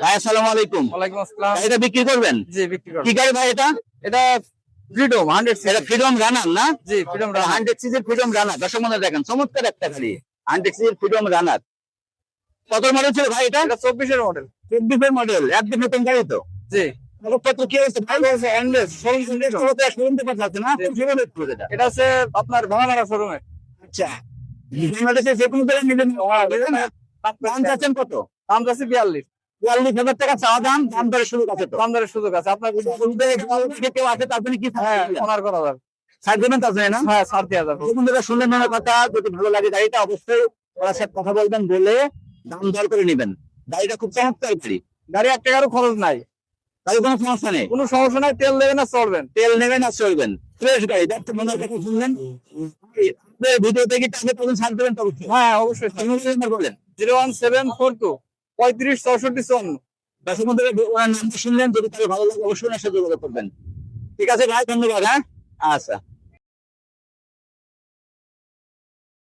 ভাই আসসালামু আলাইকুম। ওয়ালাইকুম আসসালাম। এটা বিক্রি করবেন? জি, বিক্রি করব। কি গাড়ি ভাই এটা? এটা ফ্রিডম 100 এটা সিসি। ফ্রিডম রানার না? জি, ফ্রিডম রানার। 100 সিসির ফ্রিডম রানার। দর্শক বন্ধুরা দেখেন চমৎকার একটা গাড়ি। 100 সিসির ফ্রিডম রানার। কত মডেল ছিল ভাই এটা? এটা 24 এর মডেল। 24 এর মডেল। একদম নতুন গাড়ি তো। জি, কত কি হয়েছে ভাই? এন্ডলেস শোরুম কত শুনতে দিতে পারছেন না? জি। কিভাবে করবে এটা? এটা হচ্ছে আপনার ভাঙামারা শোরুমে। আচ্ছা। বাংলাদেশে যে কোনো জায়গায় নিবেন না? দাম চাচ্ছেন কত? দাম যাচ্ছে 42। 42,000 টাকা চাওয়া দাম, দাম দরের সুযোগ আছে তো। দাম দরের সুযোগ আছে। আপনার কেউ আছে তার জন্য কি হ্যাঁ, অনার করা যাবে। ছাড় দেবেন তার জন্য না? হ্যাঁ, ছাড় দেওয়া যাবে। বন্ধুরা শুনলেন ওনার কথা, যদি ভালো লাগে গাড়িটা অবশ্যই ওনার সাথে কথা বলবেন, বলে দাম দর করে নেবেন। গাড়িটা খুব চমৎকার গাড়ি। গাড়ি 1 টাকারও খরচ নাই। গাড়ি কোনো সমস্যা নেই। কোনো সমস্যা নাই, তেল দেবেন না চলবেন। তেল নেবেন আর চলবেন। ফ্রেশ গাড়ি। দেখতে মনের কথা শুনলেন। আপনার ভিডিও থেকে টাকা তখন ছাড় দেবেন তো অবশ্যই। হ্যাঁ, অবশ্যই। বলেন 01742 35 64 54। দর্শক বন্ধুরা ওনার নামটা শুনলেন, যদি তাদের ভালো লাগে অবশ্যই ওনার সাথে যোগাযোগ করবেন। ঠিক আছে ভাই, ধন্যবাদ। হ্যাঁ, আচ্ছা।